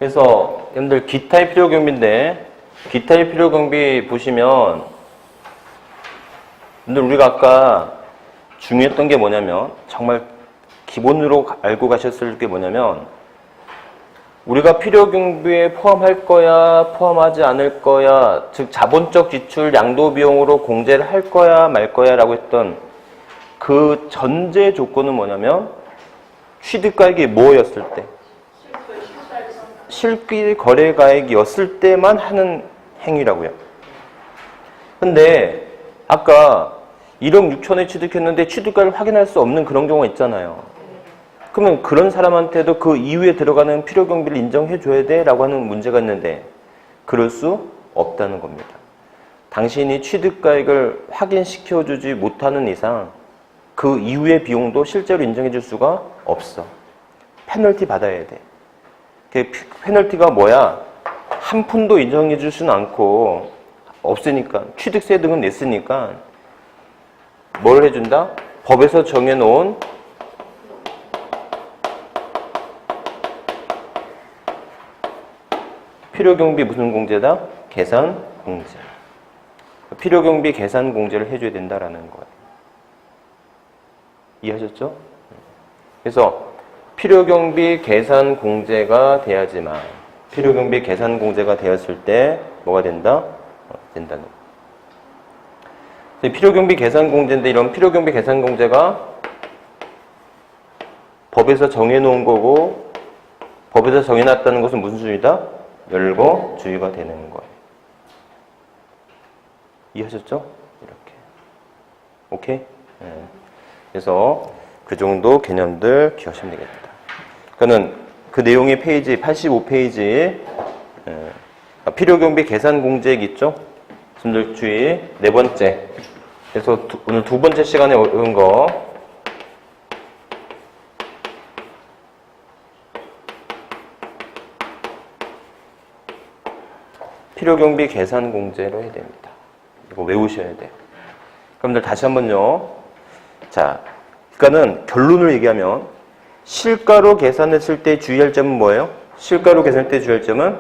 그래서 여러분들 기타의 필요경비인데 기타의 필요경비 보시면 여러분들 우리가 아까 중요했던 게 뭐냐면 정말 기본으로 알고 가셨을 게 뭐냐면 우리가 필요경비에 포함할 거야 포함하지 않을 거야 즉 자본적 지출 양도비용으로 공제를 할 거야 말 거야 라고 했던 그 전제 조건은 뭐냐면 취득가액이 뭐였을 때 실기 거래가액이었을 때만 하는 행위라고요. 근데 아까 1억 6천에 취득했는데 취득가를 확인할 수 없는 그런 경우가 있잖아요. 그러면 그런 사람한테도 그 이후에 들어가는 필요경비를 인정해 줘야 돼 라고 하는 문제가 있는데 그럴 수 없다는 겁니다. 당신이 취득가액을 확인시켜 주지 못하는 이상 그 이후의 비용도 실제로 인정해 줄 수가 없어. 페널티 받아야 돼. 그 페널티가 뭐야? 한 푼도 인정해 줄 수는 않고 없으니까 취득세 등은 냈으니까 뭘 해준다? 법에서 정해놓은 필요경비 무슨 공제다? 계산공제. 필요경비 계산공제를 해줘야 된다라는 거예요. 이해하셨죠? 그래서 필요경비 계산공제가 돼야지만 필요경비 계산공제가 되었을 때 뭐가 된다? 된다는 거예요. 필요경비 계산공제인데 이런 필요경비 계산공제가 법에서 정해놓은 거고 법에서 정해놨다는 것은 무슨 주의다? 열거주의가 되는 거예요. 이해하셨죠? 이렇게. 오케이? 네. 그래서 그 정도 개념들 기억하시면 되겠다. 그러니까는 그 내용의 페이지 85페이지에 필요경비 계산공제액 있죠? 여러분들 주의 네 번째. 그래서 오늘 두 번째 시간에 어려운 거 필요경비 계산공제로 해야 됩니다. 이거 외우셔야 돼요. 그럼들 다시 한번요. 자, 그러니까는 결론을 얘기하면 실가로 계산했을 때 주의할 점은 뭐예요? 실가로 계산할 때 주의할 점은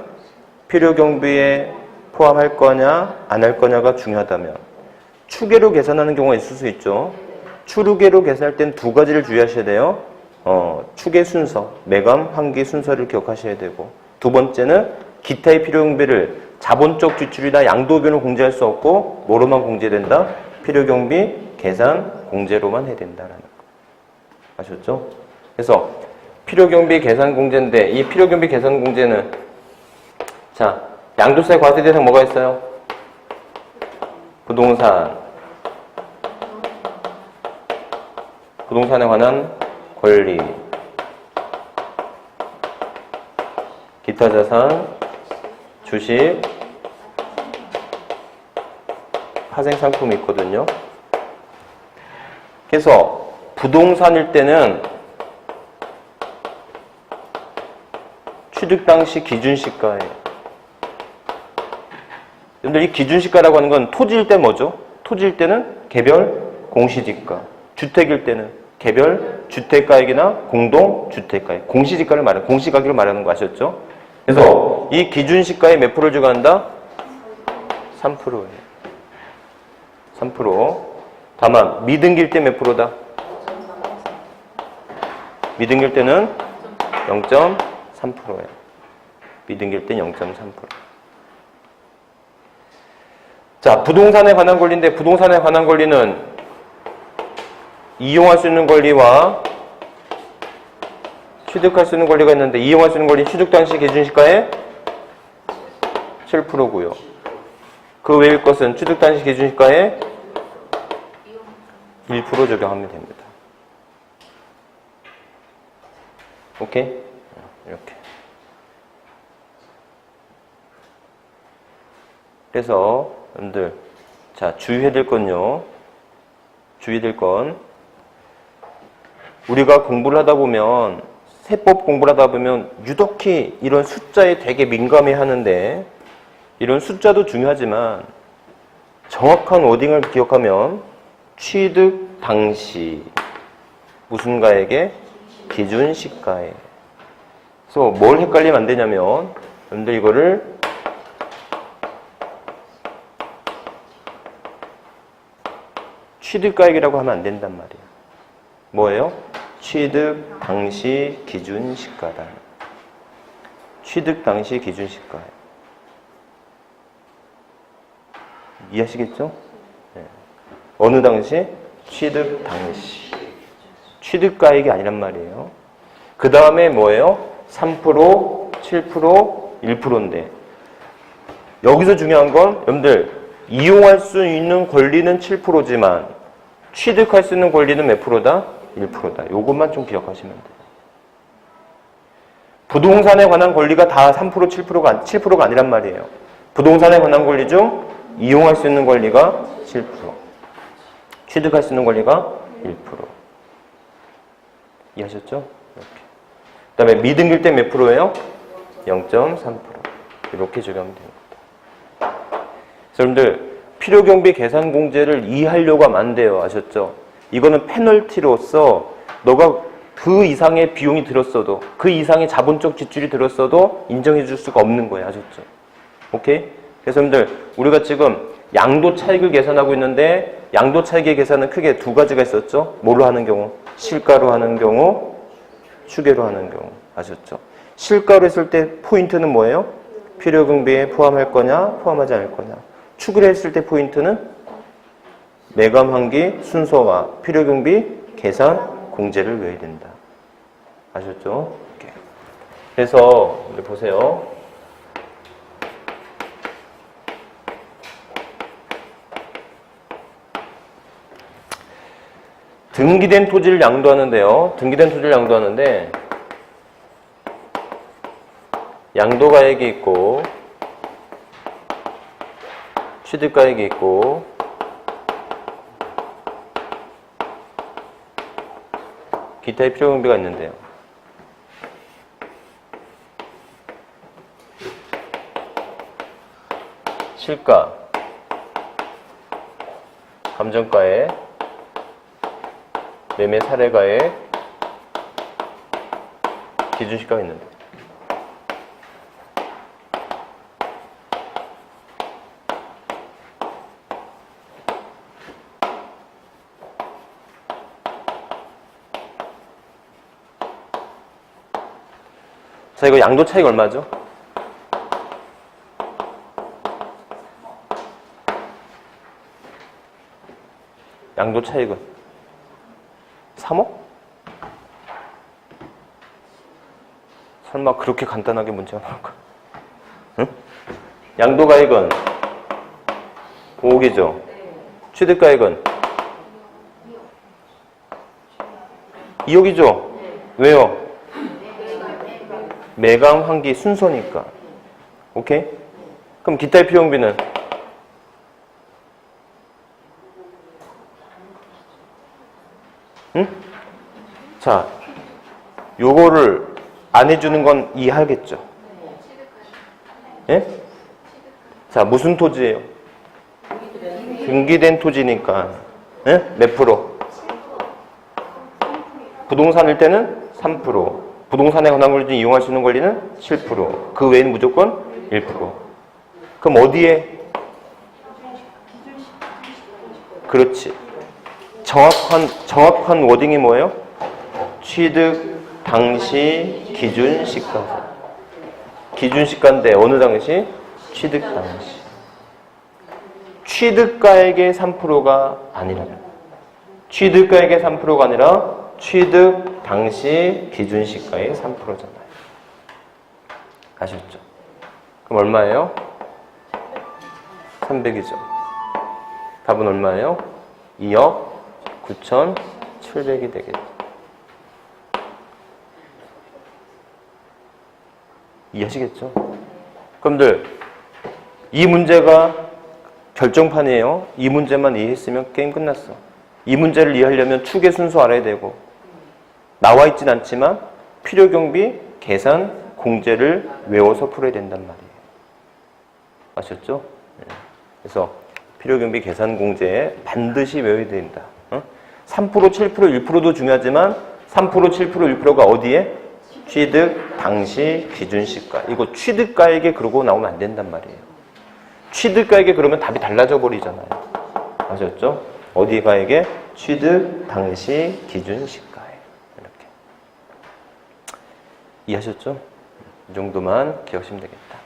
필요경비에 포함할 거냐 안 할 거냐가 중요하다면 추계로 계산하는 경우가 있을 수 있죠. 추계로 계산할 땐 두 가지를 주의하셔야 돼요. 추계 순서, 매감, 환기 순서를 기억하셔야 되고 두 번째는 기타의 필요경비를 자본적 지출이나 양도비용으로 공제할 수 없고 뭐로만 공제된다? 필요경비 계산 공제로만 해야 된다라는 거. 아셨죠? 그래서 필요경비 계산 공제인데 이 필요경비 계산 공제는 자 양도세 과세 대상 뭐가 있어요? 부동산에 관한 권리, 기타 자산, 주식, 파생상품이 있거든요. 그래서 부동산일 때는 취득 당시 기준시가예요. 여러분들 이 기준시가라고 하는 건 토지일 때 뭐죠? 토지일 때는 개별 공시지가, 주택일 때는 개별 주택가액이나 공동주택가액, 공시지가를 말하는, 공시가격을 말하는 거 아셨죠? 그래서 이 기준시가에 몇 프로를 주고한다? 3%예요. 3%. 다만 미등기일 때 몇 프로다? 미등기일 때는 0.3%예요. 미등기일 때 0.3%. 자, 부동산에 관한 권리인데 부동산에 관한 권리는 이용할 수 있는 권리와 취득할 수 있는 권리가 있는데 이용할 수 있는 권리 취득 당시 기준시가의 7%고요. 그 외의 것은 취득 당시 기준시가의 1% 적용하면 됩니다. 오케이? 이렇게. 그래서 여러분들 자 주의해야 될 건요. 주의될 건 우리가 공부를 하다 보면 세법 공부를 하다 보면 유독히 이런 숫자에 되게 민감해 하는데 이런 숫자도 중요하지만 정확한 워딩을 기억하면 취득 당시 무슨 가액의 기준시가에 그래서 뭘 헷갈리면 안 되냐면 여러분들 이거를 취득가액이라고 하면 안 된단 말이에요. 뭐예요? 취득 당시 기준 시가다. 취득 당시 기준 시가. 이해하시겠죠? 네. 어느 당시? 취득 당시. 취득가액이 아니란 말이에요. 그 다음에 뭐예요? 3%, 7%, 1%인데 여기서 중요한 건 여러분들 이용할 수 있는 권리는 7%지만 취득할 수 있는 권리는 몇 프로다? 1%다. 요것만 좀 기억하시면 돼요. 부동산에 관한 권리가 다 3%, 7%가 아니란 말이에요. 부동산에 관한 권리 중 이용할 수 있는 권리가 7%, 취득할 수 있는 권리가 1%. 이해하셨죠? 이렇게. 그 다음에 미등기일 때 몇 프로예요? 0.3%. 이렇게 적용하면 됩니다. 여러분들 필요경비 계산공제를 이해하려고 하면 안 돼요. 아셨죠? 이거는 페널티로서 너가 그 이상의 비용이 들었어도 그 이상의 자본적 지출이 들었어도 인정해 줄 수가 없는 거예요. 아셨죠? 오케이? 그래서 여러분들 우리가 지금 양도 차익을 계산하고 있는데 양도 차익의 계산은 크게 두 가지가 있었죠. 뭘로 하는 경우? 실가로 하는 경우, 추계로 하는 경우. 아셨죠? 실가로 했을 때 포인트는 뭐예요? 필요경비에 포함할 거냐, 포함하지 않을 거냐. 추계로 했을 때 포인트는 매감환기 순서와 필요경비 계산 공제를 외워야 된다. 아셨죠? 이렇게. 그래서 보세요. 등기된 토지를 양도하는데요. 등기된 토지를 양도하는데 양도가액이 있고 취득가액이 있고 기타의 필요경비가 있는데요. 실가, 감정가액, 매매 사례가액, 기준시가가 있는데 자, 이거 양도 차익 얼마죠? 양도 차익은 3억? 설마 그렇게 간단하게 문제가 나올까? 응? 양도가액은 5억이죠? 취득가액은 2억이죠? 왜요? 매감 환기 순서니까. 오케이? 그럼 기타의 필요경비는 응? 자, 요거를 안 해주는 건 이해하겠죠? 예? 자, 무슨 토지예요? 등기된 토지니까. 예? 몇 프로? 부동산일 때는 3%. 부동산에 관한 권리 이용할 수 있는 권리는 7%. 그 외에는 무조건 1%. 그럼 어디에? 그렇지. 정확한 워딩이 뭐예요? 취득 당시 기준 시가. 기준 시가인데 어느 당시? 취득 당시. 취득가액의 3%가 아니라. 취득가액의 3%가 아니라 취득 당시 기준 시가의 3%잖아요. 아셨죠? 그럼 얼마예요? 300이죠. 답은 얼마예요? 2억 9,700이 되겠죠. 이해하시겠죠? 그럼들 이 문제가 결정판이에요. 이 문제만 이해했으면 게임 끝났어. 이 문제를 이해하려면 추계 순서 알아야 되고 나와 있진 않지만 필요경비 계산 공제를 외워서 풀어야 된단 말이에요. 아셨죠? 네. 그래서 필요경비 계산 공제 반드시 외워야 된다. 3%, 7%, 1%도 중요하지만 3%, 7%, 1%가 어디에? 취득 당시 기준시가. 이거 취득가액에 그러고 나오면 안 된단 말이에요. 취득가액에 그러면 답이 달라져 버리잖아요. 아셨죠? 어디 가액에? 취득 당시 기준시가에. 이렇게. 이해하셨죠? 이 정도만 기억하시면 되겠다.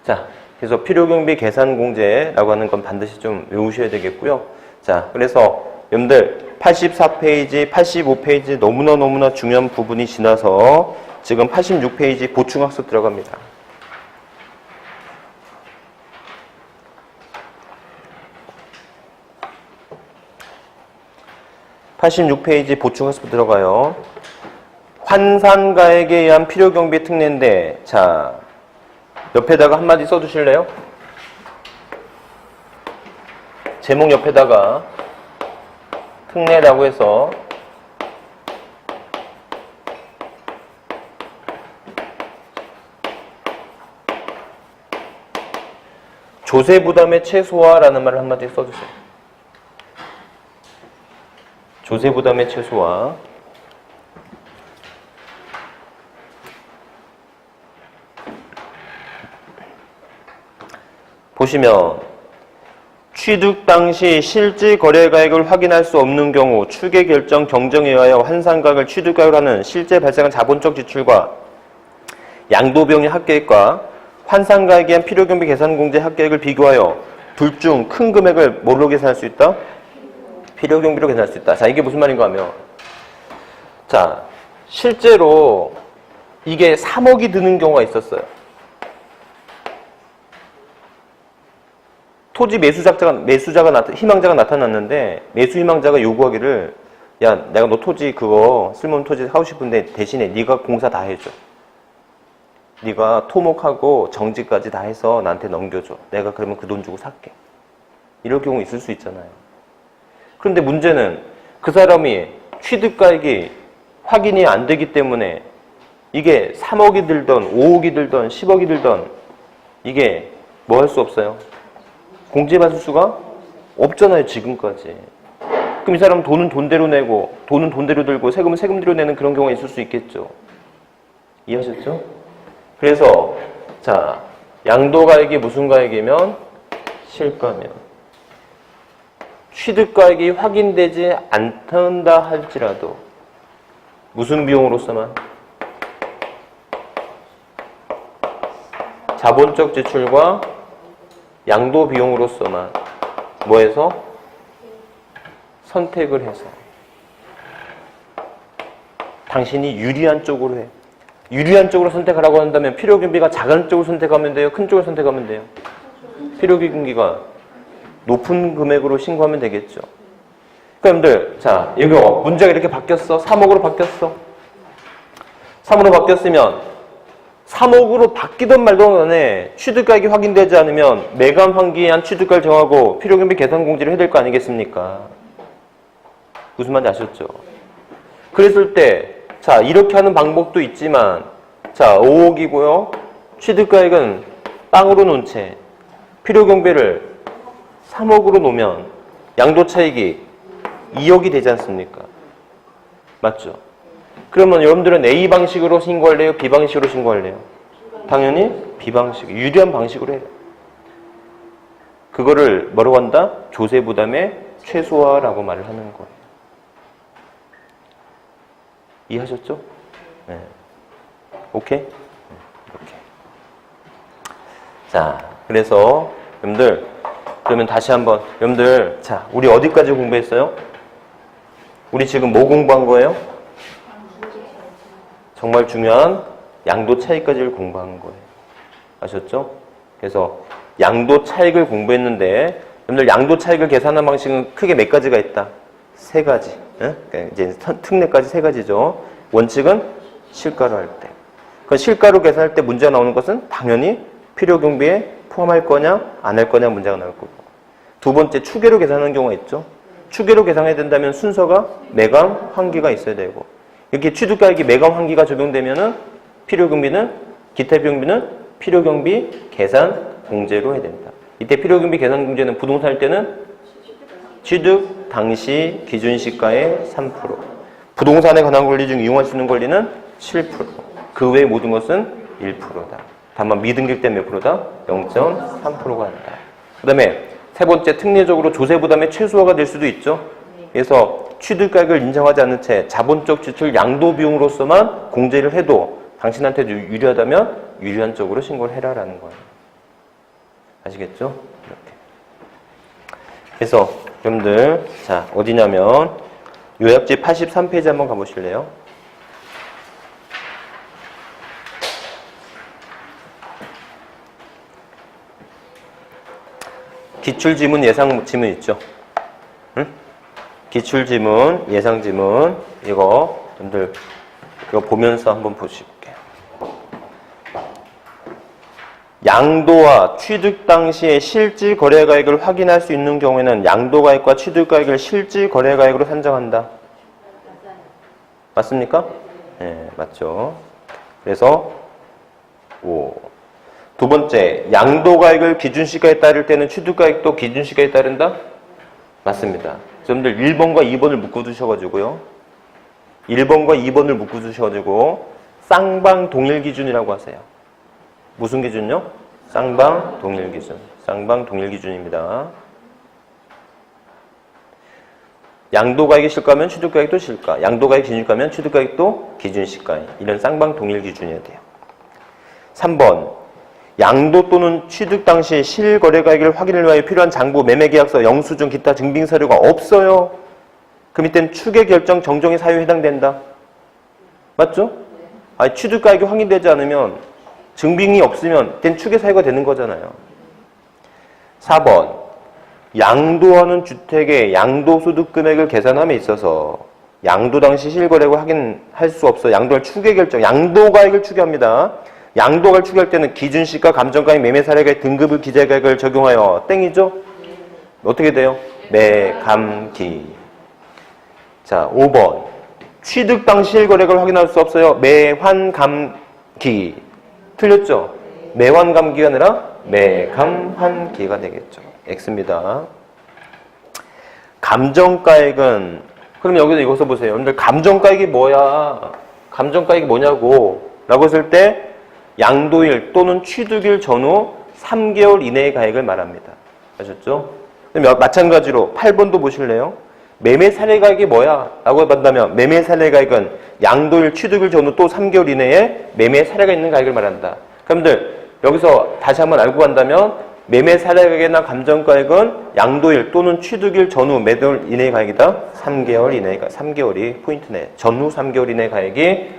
자, 그래서 필요경비 계산공제라고 하는 건 반드시 좀 외우셔야 되겠고요. 자, 그래서 여러분들 84페이지, 85페이지 너무나 중요한 부분이 지나서 지금 86페이지 보충학습 들어갑니다. (86페이지) 보충학습 들어가요. 환산가액에 의한 필요경비 특례인데, 자, 옆에다가 한마디 써주실래요? 제목 옆에다가 특례라고 해서 조세부담의 최소화라는 말을 한마디 써주세요. 조세부담의 최소화. 보시면 취득 당시 실질 거래가액을 확인할 수 없는 경우 추계 결정 경정에 의하여 환산가액을 취득가액으로 하는 실제 발생한 자본적 지출과 양도비용의 합계액과 환산가액에 의한 필요경비 계산공제 합계액을 비교하여 둘 중 큰 금액을 뭘로 계산할 수 있다? 필요경비로 계산할 수 있다. 자, 이게 무슨 말인가 하면, 자, 실제로 이게 3억이 드는 경우가 있었어요. 토지 희망자가 나타났는데, 매수 희망자가 요구하기를, 야, 내가 너 토지 그거 쓸모없는 토지 하고 싶은데 대신에 네가 공사 다 해줘. 네가 토목하고 정지까지 다 해서 나한테 넘겨줘. 내가 그러면 그 돈 주고 살게. 이럴 경우 있을 수 있잖아요. 그런데 문제는 그 사람이 취득가액이 확인이 안 되기 때문에 이게 3억이 들던 5억이 들던 10억이 들던 이게 뭐 할 수 없어요? 공제받을 수가 없잖아요, 지금까지. 그럼 이 사람은 돈은 돈대로 내고 돈은 돈대로 들고 세금은 세금대로 내는 그런 경우가 있을 수 있겠죠. 이해하셨죠? 그래서 자, 양도가액이 무슨 가액이면? 실가면. 취득가액이 확인되지 않는다 할지라도 무슨 비용으로서만? 자본적 지출과 양도 비용으로서만 뭐해서? 선택을 해서 당신이 유리한 쪽으로 해. 유리한 쪽으로 선택하라고 한다면 필요경비가 작은 쪽을 선택하면 돼요? 큰 쪽을 선택하면 돼요? 필요경비가 높은 금액으로 신고하면 되겠죠. 그러니까 여러분들, 자, 이거 문제가 이렇게 바뀌었어. 3억으로 바뀌었어. 3억으로 바뀌었으면 3억으로 바뀌던 말던 간에 취득가액이 확인되지 않으면 매감 환기에 한 취득가를 정하고 필요경비 계산 공제를 해야 될 거 아니겠습니까? 무슨 말인지 아셨죠? 그랬을 때, 자, 이렇게 하는 방법도 있지만, 자, 5억이고요. 취득가액은 빵으로 놓은 채 필요경비를 3억으로 놓으면 양도차익이 2억이 되지 않습니까? 맞죠? 그러면 여러분들은 A 방식으로 신고할래요? B 방식으로 신고할래요? 당연히 B 방식, 유리한 방식으로 해요. 그거를 뭐라고 한다? 조세부담의 최소화라고 말을 하는 거예요. 이해하셨죠? 네. 오케이? 이렇게. 자, 그래서 여러분들, 그러면 다시 한번 여러분들, 자, 우리 어디까지 공부했어요? 우리 지금 뭐 공부한 거예요? 정말 중요한 양도 차익까지를 공부한 거예요. 아셨죠? 그래서 양도 차익을 공부했는데 여러분들 양도 차익을 계산하는 방식은 크게 몇 가지가 있다? 세 가지. 응? 이제 특례까지 세 가지죠. 원칙은 실가로 할 때. 그 실가로 계산할 때 문제가 나오는 것은 당연히 필요경비에 포함할 거냐 안 할 거냐 문제가 나올 거고. 두 번째 추계로 계산하는 경우가 있죠. 추계로 계산해야 된다면 순서가 매감 환기가 있어야 되고, 이렇게 취득가액이 매감 환기가 적용되면은 필요경비는 기타 비용비는 필요경비 계산 공제로 해야 된다. 이때 필요경비 계산 공제는 부동산 할 때는 취득 당시 기준시가의 3%, 부동산에 관한 권리 중 이용할 수 있는 권리는 7%. 그 외의 모든 것은 1%다. 다만 미등기 때문에 몇 프로다? 0.3%가 한다. 그 다음에 세 번째, 특례적으로 조세 부담의 최소화가 될 수도 있죠. 그래서 취득가액을 인정하지 않는 채 자본적 지출 양도 비용으로서만 공제를 해도 당신한테 유리하다면 유리한 쪽으로 신고를 해라라는 거예요. 아시겠죠? 이렇게. 그래서 여러분들 자 어디냐면 요약지 83페이지 한번 가보실래요? 기출지문, 예상지문 있죠? 응? 기출지문, 예상지문 이거 여러분들 이거 보면서 한번 보실게요. 양도와 취득 당시의 실질 거래가액을 확인할 수 있는 경우에는 양도가액과 취득가액을 실질 거래가액으로 산정한다. 맞습니까? 네, 맞죠. 그래서 두 번째, 양도가액을 기준시가에 따를 때는 취득가액도 기준시가에 따른다? 맞습니다. 여러분들 1번과 2번을 묶어두셔가지고요. 1번과 2번을 묶어두셔가지고 쌍방 동일 기준이라고 하세요. 무슨 기준요? 쌍방 동일 기준. 쌍방 동일 기준입니다. 양도가액이 실가면 취득가액도 실가. 양도가액이 기준시가면 취득가액도 기준시가. 이런 쌍방 동일 기준이어야 돼요. 3번. 양도 또는 취득 당시 실거래가액을 확인을 위하여 필요한 장부, 매매계약서, 영수증, 기타 증빙서류가 없어요. 그럼 이때는 추계결정 정정의 사유에 해당된다. 맞죠? 아니, 취득가액이 확인되지 않으면 증빙이 없으면 이때는 추계 사유가 되는 거잖아요. 4번. 양도하는 주택의 양도소득 금액을 계산함에 있어서 양도 당시 실거래액을 확인할 수 없어. 양도할 추계결정, 양도가액을 추계합니다. 양도가액을 추계할 때는 기준시가, 감정가액, 매매사례가액, 등급을 기재가액을 적용하여 땡이죠? 어떻게 돼요? 매감기. 자, 5번. 취득 당시 실거래액을 확인할 수 없어요. 매환감기. 틀렸죠? 매환감기가 아니라 매감환기가 되겠죠. X입니다. 감정가액은 그럼 여기서 이거 써보세요. 여러분들 감정가액이 뭐야? 감정가액이 뭐냐고 라고 했을 때 양도일 또는 취득일 전후 3개월 이내의 가액을 말합니다. 아셨죠? 마찬가지로 8번도 보실래요? 매매 사례가액이 뭐야? 라고 해본다면 매매 사례가액은 양도일 취득일 전후 또 3개월 이내에 매매 사례가 있는 가액을 말한다. 그럼들 여기서 다시 한번 알고 간다면 매매 사례가액이나 감정가액은 양도일 또는 취득일 전후 몇 월 이내의 가액이다? 3개월 이내의 가액. 3개월이 포인트네. 전후 3개월 이내의 가액이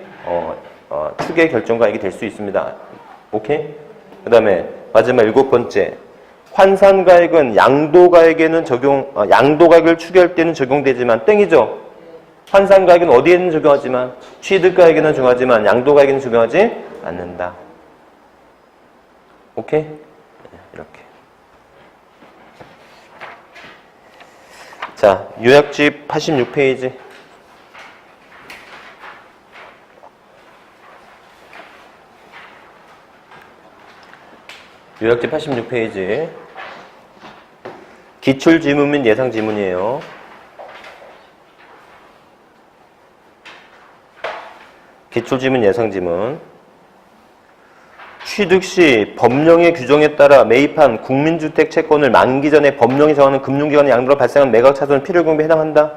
추계 결정가액이 될 수 있습니다. 오케이? 그 다음에 마지막 7번째. 환산가액은 양도가액에는 양도가액을 추계할 때는 적용되지만 땡이죠? 환산가액은 어디에는 적용하지만 취득가액에는 적용하지만 양도가액에는 적용하지 않는다. 오케이? 이렇게. 자, 요약집 86페이지. 요약집 86페이지. 기출지문 및 예상지문이에요. 기출지문, 예상지문. 취득 시 법령의 규정에 따라 매입한 국민주택 채권을 만기 전에 법령이 정하는 금융기관의 양도로 발생한 매각차손 필요금에 해당한다?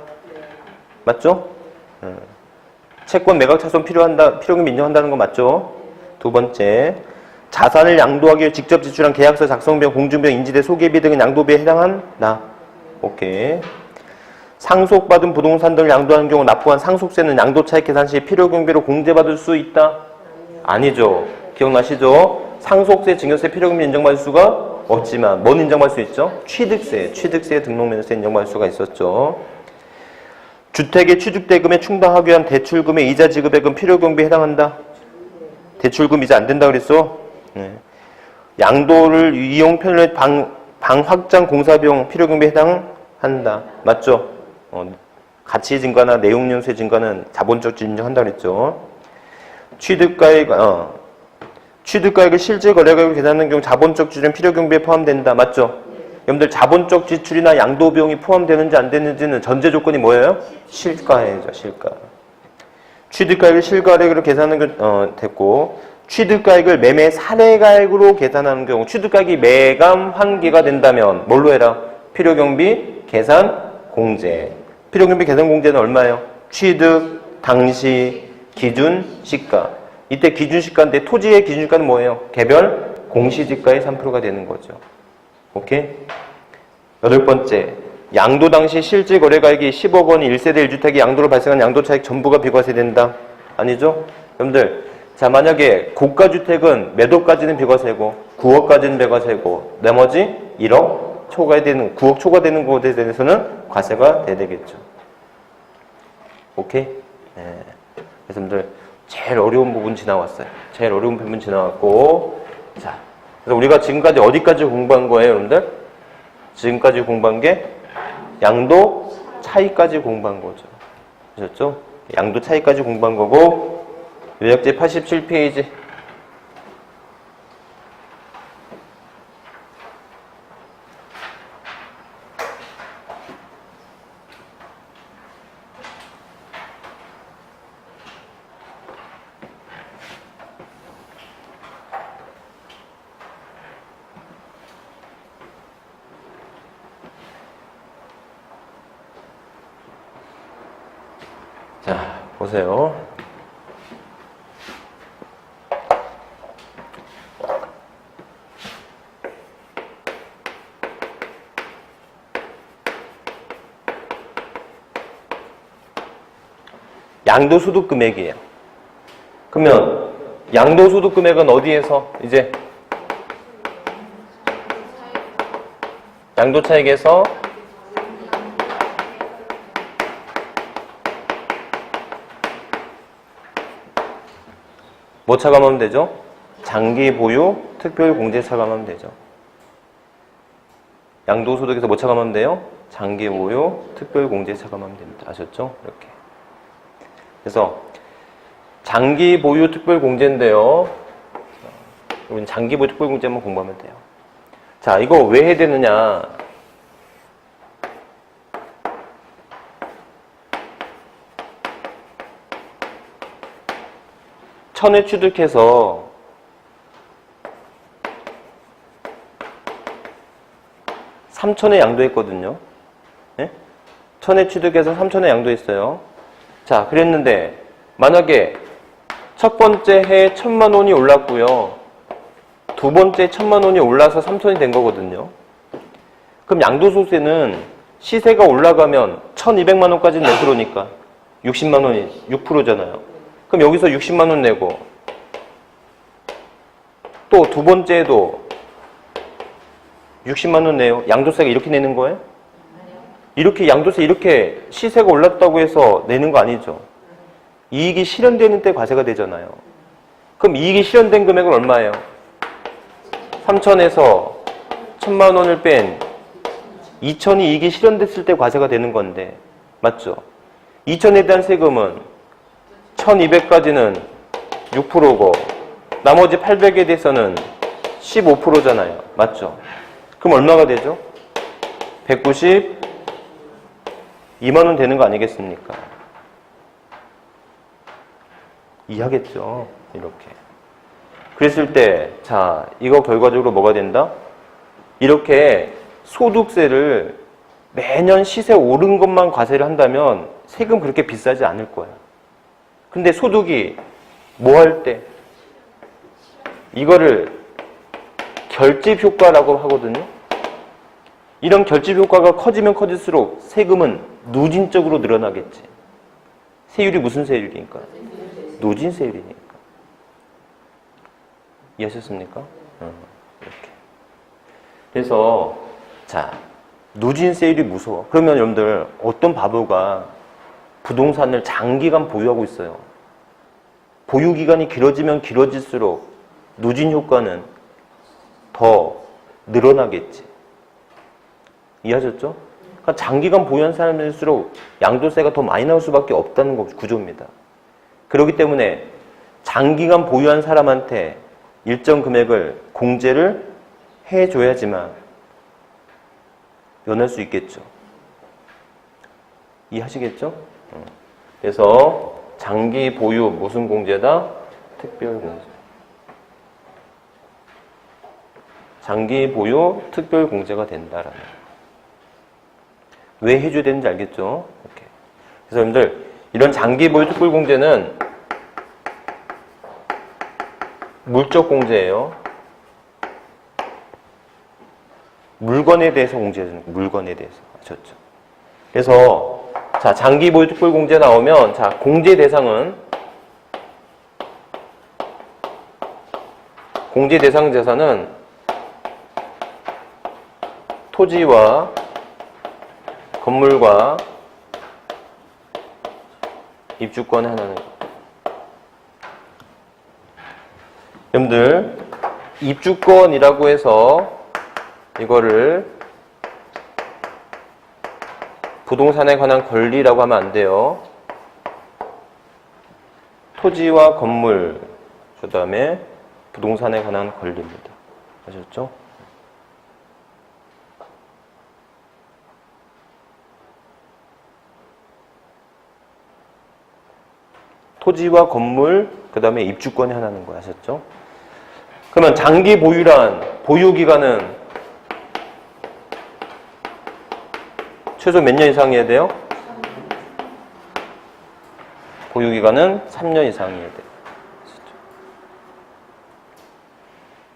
맞죠? 채권 매각차손 필요금 인정한다는 거 맞죠? 두 번째. 자산을 양도하기 위해 직접 지출한 계약서 작성비용, 공증비용, 인지대, 소개비 등은 양도비에 해당한다. 오케이. 상속받은 부동산 등을 양도하는 경우 납부한 상속세는 양도차익 계산 시 필요경비로 공제받을 수 있다? 아니죠. 기억나시죠? 상속세, 증여세, 필요금비 인정받을 수가 없지만 뭔 인정받을 수 있죠? 취득세, 등록면허세 인정받을 수가 있었죠. 주택의 취득대금에 충당하기 위한 대출금의 이자 지급액은 필요경비에 해당한다? 대출금 이자 안 된다 그랬어? 네. 양도를 이용 편의 방 확장 공사비용 필요경비에 해당한다. 맞죠? 가치 증가나 내용연수의 증가는 자본적 인정한다 그랬죠. 취득가액을 실제 거래가액으로 계산하는 경우 자본적 지출은 필요경비에 포함된다. 맞죠? 여러분들 자본적 지출이나 양도비용이 포함되는지 안 되는지는 전제 조건이 뭐예요? 실가예요. 실가. 취득가액을 실거래액으로 계산하는 게 됐고, 취득가액을 매매 사례가액으로 계산하는 경우 취득가액이 매감 환기가 된다면 뭘로 해라? 필요경비 계산 공제. 필요경비 계산 공제는 얼마예요? 취득 당시 기준 시가. 이때 기준 시가인데 토지의 기준 시가는 뭐예요? 개별 공시지가의 3%가 되는 거죠. 오케이? 8번째. 양도 당시 실질 거래가액이 10억 원이 1세대 1주택이 양도로 발생한 양도 차익 전부가 비과세된다. 아니죠? 여러분들, 자, 만약에 고가주택은 몇 억까지는 비과세고 9억까지는 비과세고 나머지 1억 초과에 되는 9억 초과되는 것에 대해서는 과세가 돼야 되겠죠. 오케이? 네. 그래서 여러분들 제일 어려운 부분 지나왔어요. 제일 어려운 부분 지나왔고, 자, 그래서 우리가 지금까지 어디까지 공부한 거예요, 여러분들? 지금까지 공부한 게 양도 차이까지 공부한 거죠. 아셨죠? 양도 차이까지 공부한 거고, 요약제 87페이지. 자, 보세요. 양도소득 금액이에요. 그러면 양도소득 금액은 어디에서 이제 양도차익에서 뭐 차감하면 되죠? 장기 보유 특별 공제 차감하면 되죠. 양도소득에서 뭐 차감하면 돼요? 장기 보유 특별 공제 차감하면 됩니다. 아셨죠? 이렇게. 그래서 장기 보유 특별 공제인데요. 우리는 장기 보유 특별 공제만 공부하면 돼요. 자, 이거 왜 해야 되느냐? 천에 취득해서 삼천에 양도했거든요. 네? 천에 취득해서 삼천에 양도했어요. 자, 그랬는데 만약에 첫 번째 해에 1,000만 원이 올랐고요. 두 번째 1,000만 원이 올라서 3천이 된 거거든요. 그럼 양도소득세는 시세가 올라가면 1,200만 원까지는 몇 프로니까 60만 원이 6%잖아요. 그럼 여기서 60만 원 내고 또 두 번째에도 60만 원 내요. 양도세가 이렇게 내는 거예요? 이렇게 양도세 이렇게 시세가 올랐다고 해서 내는 거 아니죠. 이익이 실현되는 때 과세가 되잖아요. 그럼 이익이 실현된 금액은 얼마예요? 3천에서 1,000만 원을 뺀 2천이 이익이 실현됐을 때 과세가 되는 건데 맞죠? 2천에 대한 세금은 1,200까지는 6%고 나머지 800에 대해서는 15%잖아요. 맞죠? 그럼 얼마가 되죠? 192만 원 되는 거 아니겠습니까? 이해하겠죠? 이렇게. 그랬을 때, 자, 이거 결과적으로 뭐가 된다? 이렇게 소득세를 매년 시세 오른 것만 과세를 한다면 세금 그렇게 비싸지 않을 거야. 근데 소득이 뭐 할 때? 이거를 결집 효과라고 하거든요. 이런 결집 효과가 커지면 커질수록 세금은 누진적으로 늘어나겠지. 세율이 무슨 세율이니까? 누진 세율이니까. 이해하셨습니까? 이렇게. 그래서 자, 누진 세율이 무서워. 그러면 여러분들 어떤 바보가 부동산을 장기간 보유하고 있어요. 보유기간이 길어지면 길어질수록 누진 효과는 더 늘어나겠지. 이해하셨죠? 그러니까 장기간 보유한 사람일수록 양도세가 더 많이 나올 수밖에 없다는 구조입니다. 그렇기 때문에 장기간 보유한 사람한테 일정 금액을 공제를 해줘야지만 면할 수 있겠죠. 이해하시겠죠? 그래서 장기 보유 무슨 공제다? 특별공제. 장기 보유 특별공제가 된다라는. 왜 해줘야 되는지 알겠죠? 이렇게. 그래서 여러분들 이런 장기 보유 특별공제는 물적 공제예요. 물건에 대해서 공제해주는 거예요. 물건에 대해서. 아셨죠? 그래서 자, 장기 보유 특별 공제 나오면 자, 공제 대상 재산은 토지와 건물과 입주권에 하나는 거. 여러분들 입주권이라고 해서 이거를 부동산에 관한 권리라고 하면 안 돼요. 토지와 건물, 그 다음에 부동산에 관한 권리입니다. 아셨죠? 토지와 건물, 그 다음에 입주권이 하나는 거 아셨죠? 그러면 장기 보유란 보유기간은 최소 몇 년 이상이어야 돼요? 보유기간은 3년 이상이어야 돼요.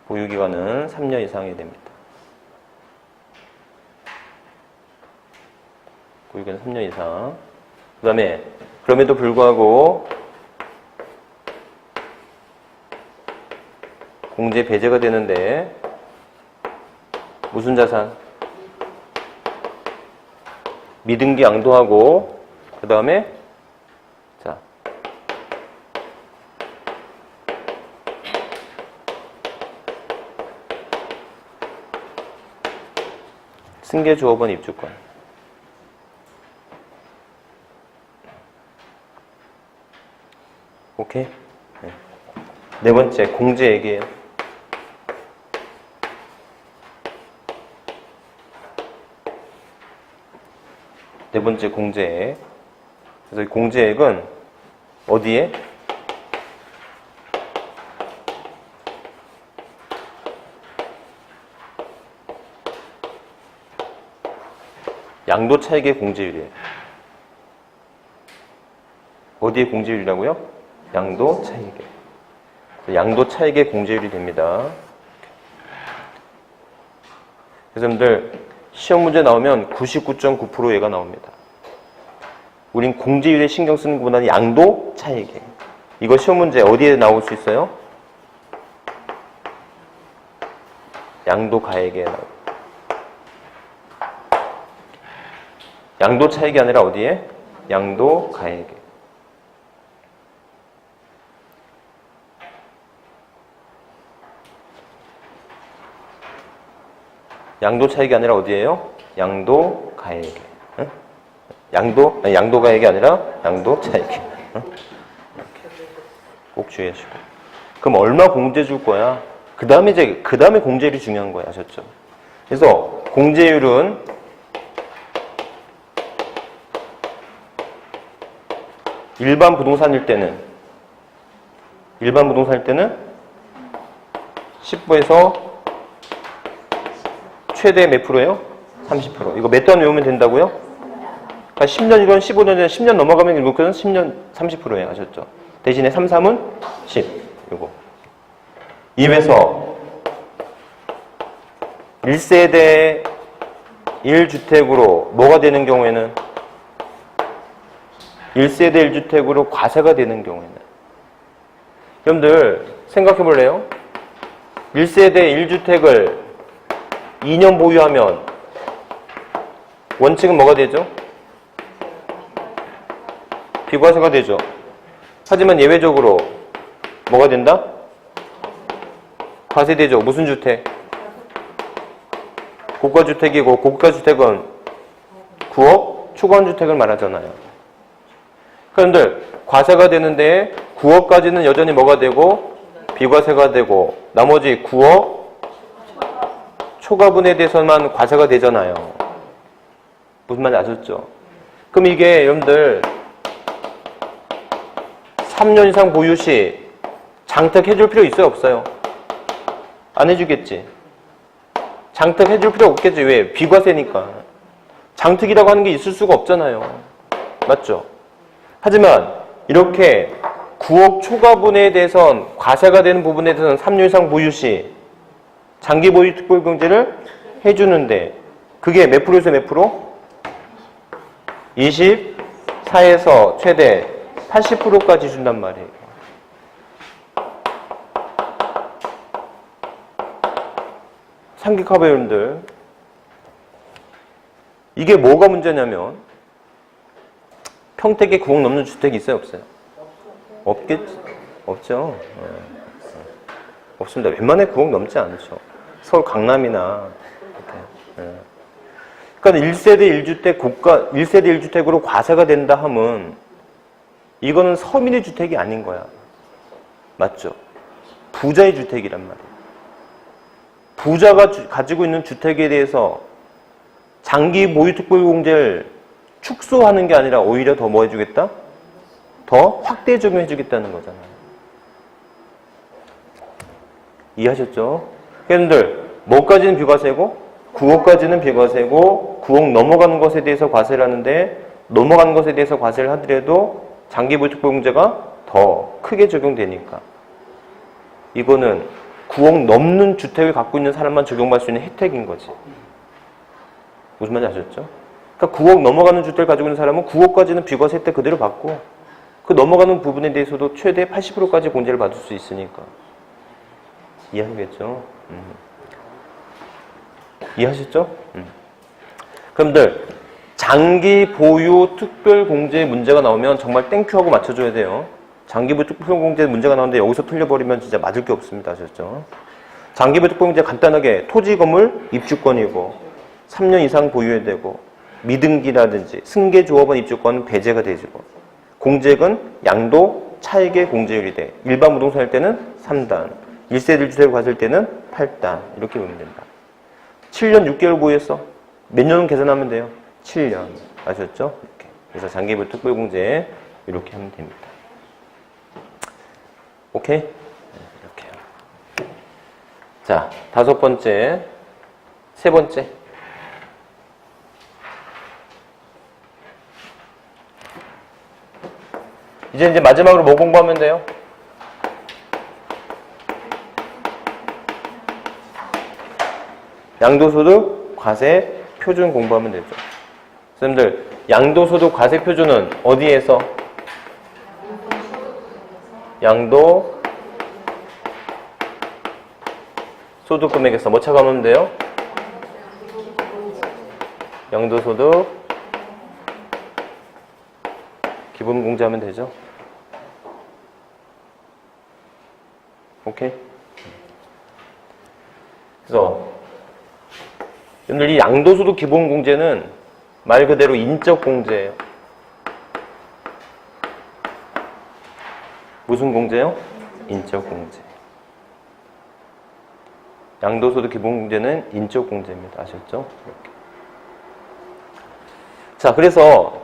보유기간은 3년 이상이 됩니다. 보유기간 3년 이상. 그 다음에 그럼에도 불구하고 공제 배제가 되는데 무슨 자산? 미등기 양도하고 그 다음에 자 승계 조합원 입주권. 오케이. 네 번째 공제 얘기예요. 네 번째 공제액. 그래서 이 공제액은 어디에? 양도 차익의 공제율이에요. 어디에 공제율이라고요? 양도 차익에. 양도 차익의 공제율이 됩니다. 그래서 여러분들 시험 문제 나오면 99.9% 얘가 나옵니다. 우린 공제율에 신경 쓰는 것보다는 양도 차익에. 이거 시험 문제 어디에 나올 수 있어요? 양도 가액에 나옵니다. 양도 차익이 아니라 어디에? 양도 가액에. 양도 차익이 아니라 어디에요? 양도 가액에. 응? 양도 가액이 아니라 양도 차익에. 응? 꼭 주의하시고. 그럼 얼마 공제 줄 거야? 그 다음에 공제율이 중요한 거야. 아셨죠? 그래서 공제율은 일반 부동산일 때는 10%에서 최대 몇 프로예요? 30%. 이거 몇 단 외우면 된다고요? 그러니까 10년이건 15년이건 10년 넘어가면 이거는 10년 30%예요. 아셨죠? 대신에 3, 3은 10. 이거. 2에서 1세대 1주택으로 뭐가 되는 경우에는 1세대 1주택으로 과세가 되는 경우에는 여러분들 생각해 볼래요? 1세대 1주택을 2년 보유하면 원칙은 뭐가 되죠? 비과세가 되죠. 하지만 예외적으로 뭐가 된다? 과세되죠. 무슨 주택? 고가주택이고 고가주택은 9억 초과주택을 말하잖아요. 그런데 과세가 되는데 9억까지는 여전히 뭐가 되고 비과세가 되고 나머지 9억 초과분에 대해서만 과세가 되잖아요. 무슨 말인지 아셨죠? 그럼 이게 여러분들 3년 이상 보유 시 장택해줄 필요 있어요, 없어요? 안 해주겠지. 장택해줄 필요 없겠지. 왜? 비과세니까. 장특이라고 하는 게 있을 수가 없잖아요. 맞죠? 하지만 이렇게 9억 초과분에 대해선 과세가 되는 부분에 대해서는 3년 이상 보유 시 장기 보유 특별공제를 해주는데 그게 몇 프로에서 몇 프로? 24에서 최대 80%까지 준단 말이에요. 상기카바 여러분들, 이게 뭐가 문제냐면 평택에 9억 넘는 주택이 있어요, 없어요? 없겠지? 없죠. 없습니다. 웬만해 9억 넘지 않죠. 서울 강남이나 이렇게. 그러니까 1세대 1주택 1세대 1주택으로 과세가 된다 하면 이거는 서민의 주택이 아닌 거야. 맞죠? 부자의 주택이란 말이에요. 부자가 가지고 있는 주택에 대해서 장기 보유 특별공제를 축소하는 게 아니라 오히려 더 뭐 해주겠다? 더 확대 적용해 주겠다는 거잖아요. 이해하셨죠? 여러분들, 뭐까지는 비과세고 9억까지는 비과세고 9억 넘어가는 것에 대해서 과세를 하는데 넘어가는 것에 대해서 과세를 하더라도 장기 보유 특별공제가 더 크게 적용되니까 이거는 9억 넘는 주택을 갖고 있는 사람만 적용받을 수 있는 혜택인 거지. 무슨 말인지 아셨죠? 그러니까 9억 넘어가는 주택을 가지고 있는 사람은 9억까지는 비과세 혜택 그대로 받고 그 넘어가는 부분에 대해서도 최대 80%까지 공제를 받을 수 있으니까. 이해하겠죠? 이해하셨죠? 그럼들 장기 보유 특별 공제 문제가 나오면 정말 땡큐하고 맞춰줘야 돼요. 장기 보유 특별 공제 문제가 나오는데 여기서 틀려버리면 진짜 맞을 게 없습니다. 아셨죠? 장기 보유 특별 공제 간단하게 토지 건물 입주권이고 3년 이상 보유해야 되고 미등기라든지 승계 조합원 입주권은 배제가 되지고 공제액은 양도 차익의 공제율이 돼. 일반 부동산 할 때는 3단, 1세대 1주택을 가질 때는 8단 이렇게 보면 된다. 7년 6개월 보유했어. 몇 년은 계산하면 돼요? 7년. 아셨죠? 이렇게. 그래서 장기 보유 특별 공제 이렇게 하면 됩니다. 오케이? 이렇게요. 자, 5번째, 3번째. 이제 마지막으로 뭐 공부하면 돼요? 양도소득 과세 표준 공부하면 되죠. 선생님들, 양도소득 과세 표준은 어디에서? 양도 소득 금액에서 뭐 찾아가면 돼요? 양도소득 기본 공제하면 되죠. 오케이? 그래서 여러분들 이 양도소득 기본 공제는 말 그대로 인적 공제예요. 무슨 공제요? 인적 공제. 양도소득 기본 공제는 인적 공제입니다. 아셨죠? 이렇게. 자, 그래서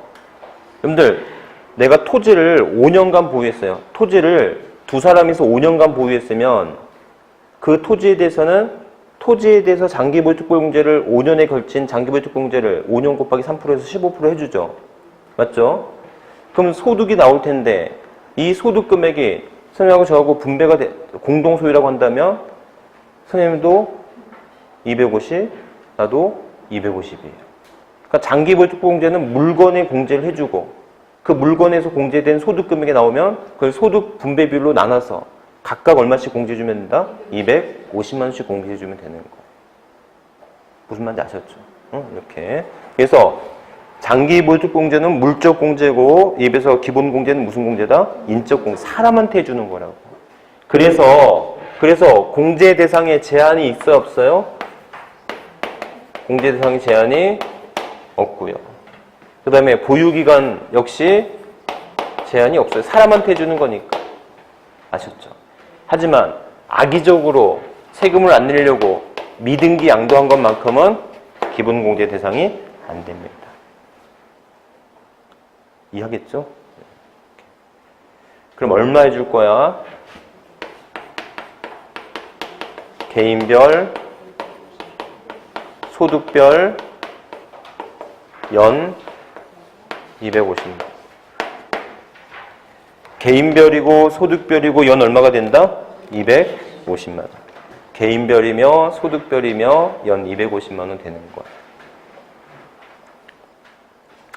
여러분들 내가 토지를 5년간 보유했어요. 토지를 두 사람이서 5년간 보유했으면 그 토지에 대해서는 토지에 대해서 장기 보유 특별 공제를 5년에 걸친 장기 보유 특별 공제를 5년 곱하기 3%에서 15% 해주죠. 맞죠? 그럼 소득이 나올 텐데 이 소득 금액이 선생님하고 저하고 분배가 공동 소유라고 한다면 선생님도 250, 나도 250이에요. 그러니까 장기 보유 특별 공제는 물건에 공제를 해주고 그 물건에서 공제된 소득 금액이 나오면 그걸 소득 분배별로 나눠서 각각 얼마씩 공제해주면 된다? 250만 원씩 공제해주면 되는 거. 무슨 말인지 아셨죠? 이렇게. 그래서 장기 보유 특별 공제는 물적 공제고 입에서 기본 공제는 무슨 공제다? 인적 공제. 사람한테 해주는 거라고. 그래서 공제 대상에 제한이 있어요, 없어요? 공제 대상에 제한이 없고요. 그 다음에 보유기간 역시 제한이 없어요. 사람한테 해주는 거니까. 아셨죠? 하지만 악의적으로 세금을 안 내려고 미등기 양도한 것만큼은 기본 공제 대상이 안 됩니다. 이해하겠죠? 그럼 얼마 해줄 거야? 개인별, 소득별, 연 250만. 개인별이고 소득별이고 연 얼마가 된다? 250만 원. 개인별이며 소득별이며 연 250만 원 되는 거야.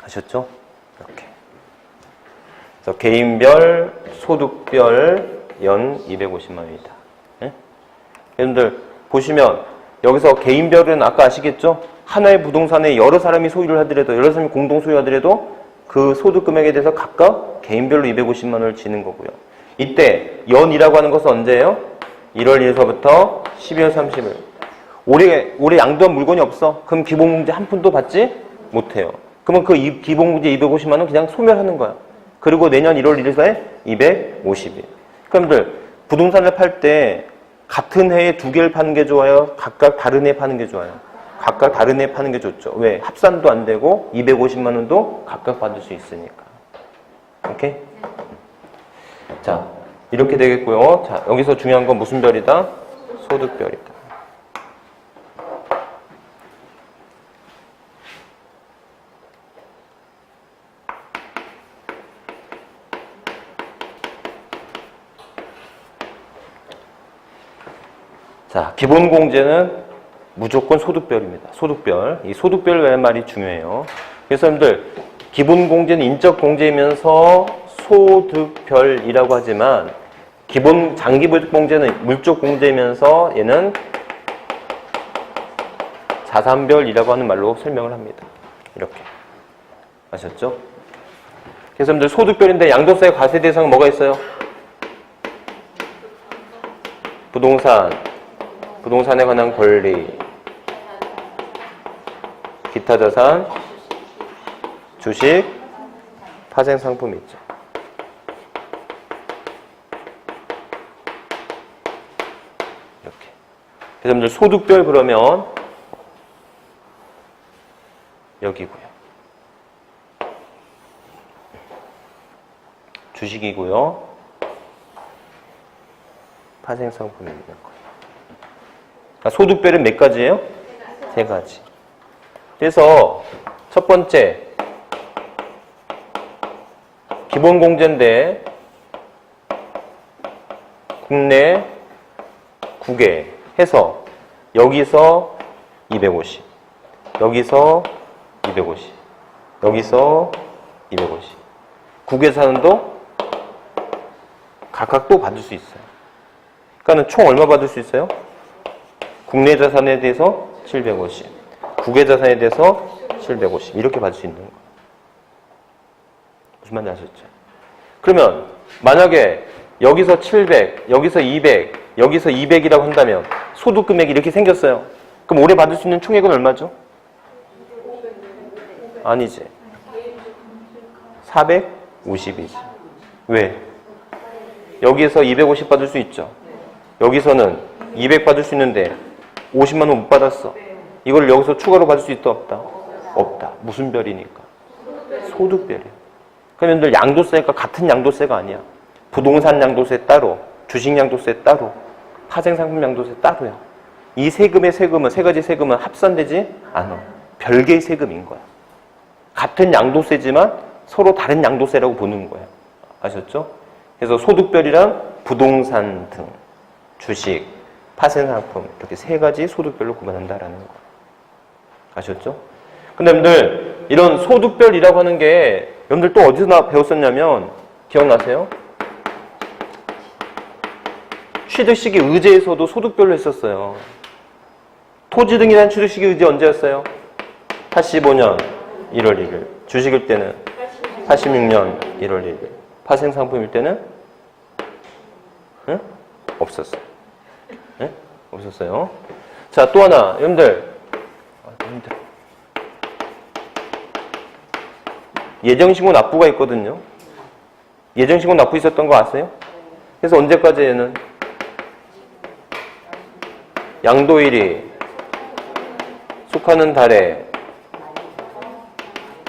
아셨죠? 이렇게. 그래서 개인별, 소득별, 연 250만 원이다. 네? 여러분들 보시면 여기서 개인별은 아까 아시겠죠? 하나의 부동산에 여러 사람이 소유를 하더라도, 여러 사람이 공동 소유하더라도 그 소득 금액에 대해서 각각 개인별로 250만 원을 지는 거고요. 이때 연이라고 하는 것은 언제예요? 1월 1일서부터 12월 30일. 올해 양도한 물건이 없어. 그럼 기본공제 한 푼도 받지 못해요. 그러면 그 기본공제 250만 원 그냥 소멸하는 거야. 그리고 내년 1월 1일에 250일. 그럼들 부동산을 팔 때 같은 해에 두 개를 파는 게 좋아요? 각각 다른 해에 파는 게 좋아요? 각각 다른 해에 파는 게 좋죠. 왜? 합산도 안 되고 250만 원도 각각 받을 수 있으니까. 오케이? 자, 이렇게 되겠고요. 자, 여기서 중요한 건 무슨 별이다? 소득별이다. 자, 기본공제는 무조건 소득별입니다. 소득별. 이 소득별이라는 말이 중요해요. 그래서 여러분들 기본공제는 인적공제이면서 소득별이라고 하지만 기본 장기보직공제는 물적공제이면서 얘는 자산별이라고 하는 말로 설명을 합니다. 이렇게. 아셨죠? 그래서 여러분들 소득별인데 양도세 과세 대상은 뭐가 있어요? 부동산에 관한 권리, 기타 자산, 주식, 파생 상품이 있죠. 이렇게. 그래서 여러분들 소득별 그러면 여기고요. 주식이고요. 파생 상품이 있는 거예요. 그러니까 소득별은 몇 가지예요? 세 가지. 그래서 첫 번째 기본공제인데 국내 9개 해서 여기서 250, 여기서 250, 여기서 250. 9개 사는도 각각 또 받을 수 있어요. 그러니까 총 얼마 받을 수 있어요? 국내 자산에 대해서 750, 국외 자산에 대해서 750 이렇게 받을 수 있는 거예요. 무슨 말인지 아셨죠? 그러면 만약에 여기서 700, 여기서 200, 여기서 200이라고 한다면 소득 금액이 이렇게 생겼어요. 그럼 올해 받을 수 있는 총액은 얼마죠? 아니지. 450이지. 왜? 여기에서 250 받을 수 있죠. 여기서는 200 받을 수 있는데 50만 원 못 받았어. 이걸 여기서 추가로 받을 수 있다 없다? 없다. 무슨 별이니까? 소득별이에요. 그러면 양도세가 같은 양도세가 아니야. 부동산 양도세 따로, 주식 양도세 따로, 파생상품 양도세 따로야. 이 세금의 세금은, 세 가지 세금은 합산되지 않아. 별개의 세금인 거야. 같은 양도세지만 서로 다른 양도세라고 보는 거야. 아셨죠? 그래서 소득별이랑 부동산 등, 주식, 파생상품 이렇게 세 가지 소득별로 구분한다라는 거. 아셨죠? 근데 여러분들 이런 소득별이라고 하는 게 여러분들 또 어디서 배웠었냐면 기억나세요? 취득시기 의제에서도 소득별로 했었어요. 토지 등에 대한 취득시기 의제 언제였어요? 85년 1월 1일. 주식일 때는 86년 1월 1일. 파생상품일 때는 응? 없었어요. 네? 없었어요. 자, 또 하나. 여러분들 예정신고 납부가 있거든요. 예정신고 납부 있었던 거 아세요? 그래서 언제까지는 양도일이 속하는 달에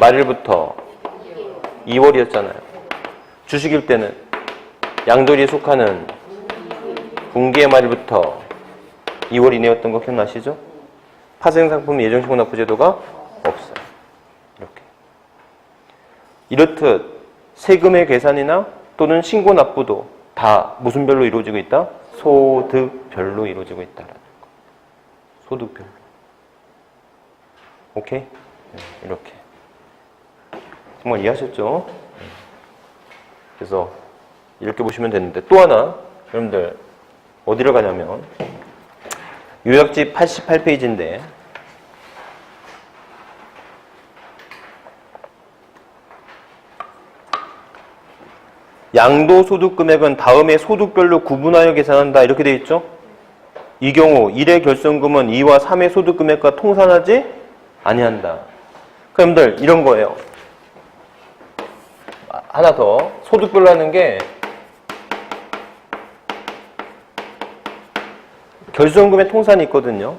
말일부터 2월이었잖아요. 주식일 때는 양돌이에 속하는 분기의 말부터 2월 이내였던 거 기억나시죠? 파생상품 예정신고납부제도가 없어요. 이렇게. 이렇듯 세금의 계산이나 또는 신고납부도 다 무슨 별로 이루어지고 있다? 소득별로 이루어지고 있다라는 거. 소득별로. 오케이? 네, 이렇게. 정말 이해하셨죠? 그래서 이렇게 보시면 되는데 또 하나 여러분들 어디를 가냐면 요약집 88페이지인데 양도소득금액은 다음의 소득별로 구분하여 계산한다 이렇게 되어 있죠? 이 경우 1의 결손금은 2와 3의 소득금액과 통산하지 아니한다. 여러분들 이런 거예요. 하나 더 소득별로 하는 게 결손금의 통산이 있거든요.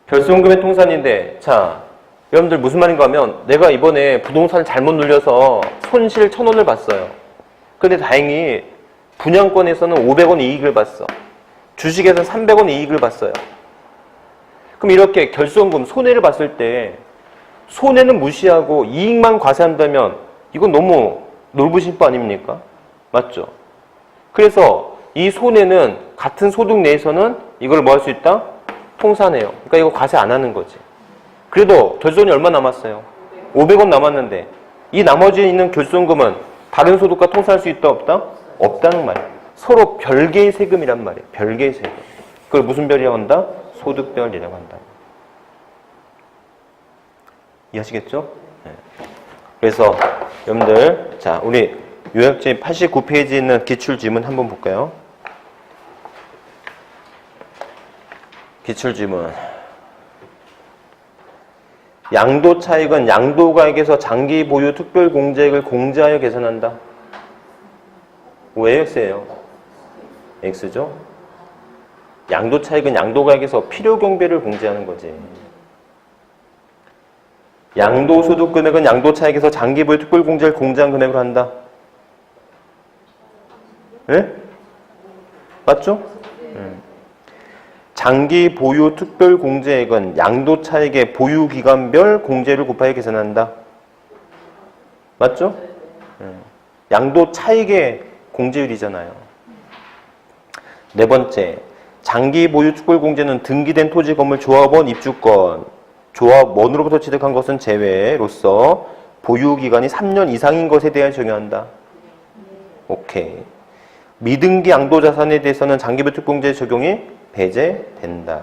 결손금의 통산인데 자 여러분들 무슨 말인가 하면 내가 이번에 부동산을 잘못 눌려서 손실 1,000원을 봤어요. 근데 다행히 분양권에서는 500원 이익을 봤어. 주식에서는 300원 이익을 봤어요. 그럼 이렇게 결손금 손해를 봤을 때 손해는 무시하고 이익만 과세한다면 이건 너무 놀부심부 아닙니까? 맞죠? 그래서 이 손해는 같은 소득 내에서는 이걸 뭐 할 수 있다? 통산해요. 그러니까 이거 과세 안 하는 거지. 그래도 결손이 얼마 남았어요? 500원 남았는데 이 나머지 있는 결손금은 다른 소득과 통산할 수 있다 없다? 없다는 말이에요. 서로 별개의 세금이란 말이에요. 별개의 세금. 그걸 무슨 별이라고 한다? 소득별이라고 한다. 이해하시겠죠? 네. 그래서 여러분들 자 우리 요약집 89페이지에 있는 기출지문 한번 볼까요? 기출지문 양도차익은 양도가액에서 장기 보유 특별공제액을 공제하여 계산한다. 왜 X예요? X죠? 양도차익은 양도가액에서 필요경비를 공제하는 거지. 양도소득금액은 양도차익에서 장기 보유 특별공제를 공제한 금액으로 한다. 예? 맞죠? 장기 보유 특별 공제액은 양도차익의 보유기간별 공제를 곱하여 계산한다. 맞죠? 양도차익의 공제율이잖아요. 네 번째, 장기 보유 특별 공제는 등기된 토지 건물 조합원 입주권, 조합원으로부터 취득한 것은 제외로서 보유기간이 3년 이상인 것에 대하여 적용한다. 오케이. 미등기 양도자산에 대해서는 장기보유 특별공제 적용이 배제된다.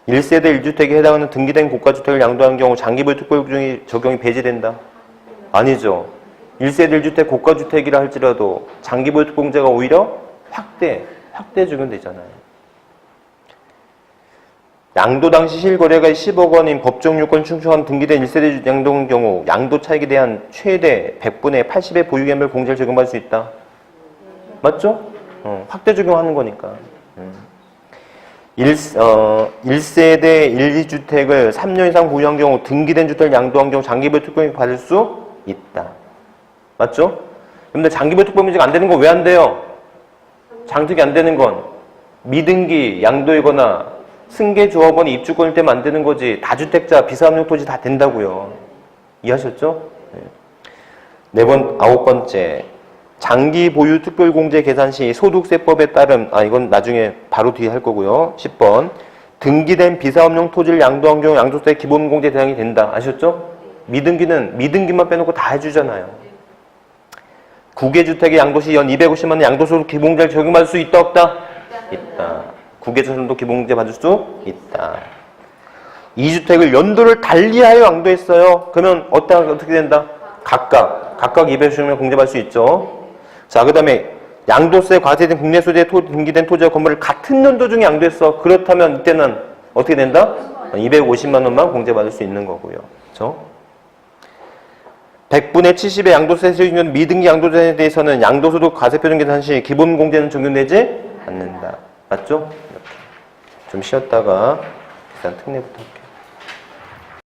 1세대 1주택에 해당하는 등기된 고가주택을 양도한 경우 장기보유 특별 적용이 배제된다. 아니죠. 1세대 1주택 고가주택이라 할지라도 장기보유 특별공제가 오히려 확대 적용되잖아요. 양도 당시 실거래가 10억 원인 법정 요건 충족한 등기된 1세대 양도인 경우 양도 차익에 대한 최대 100분의 80의 보유기간별 공제를 적용받을 수 있다. 맞죠? 확대 적용하는 거니까. 1세대 1, 2주택을 3년 이상 보유한 경우 등기된 주택을 양도한 경우 장기보유 특별공제 받을 수 있다. 맞죠? 근데 장기보유 특별공제가 안 되는 건 왜 안 돼요? 장특이 안 되는 건 미등기 양도이거나 승계조합원이 입주권일 때만 안 되는 거지. 다주택자, 비사업용 토지 다 된다고요. 이해하셨죠? 아홉 번째. 장기 보유 특별공제 계산 시 소득세법에 따른 이건 나중에 바로 뒤에 할 거고요. 10번. 등기된 비사업용 토지를 양도한 경우 양도세 기본공제 대상이 된다. 아셨죠? 미등기는 미등기만 빼놓고 다 해주잖아요. 구개주택의 양도시 연 250만 원 양도소득 기본공제를 적용받을 수 있다 없다? 있다. 구개주택도 기본공제 받을 수 있다. 2주택을 연도를 달리하여 양도했어요. 그러면 어떻게 된다? 각각 250만 공제받을 수 있죠. 자, 그 다음에 양도세 과세된 국내 소재에 등기된 토지와 건물을 같은 연도 중에 양도했어. 그렇다면 이때는 어떻게 된다? 250만 원만 공제받을 수 있는 거고요. 그렇죠? 100분의 70의 양도세 수익률 미등기 양도세에 대해서는 양도소득 과세표준 계산 시 기본 공제는 적용되지 않는다. 맞죠? 이렇게. 좀 쉬었다가 계산 특례부터 할게요.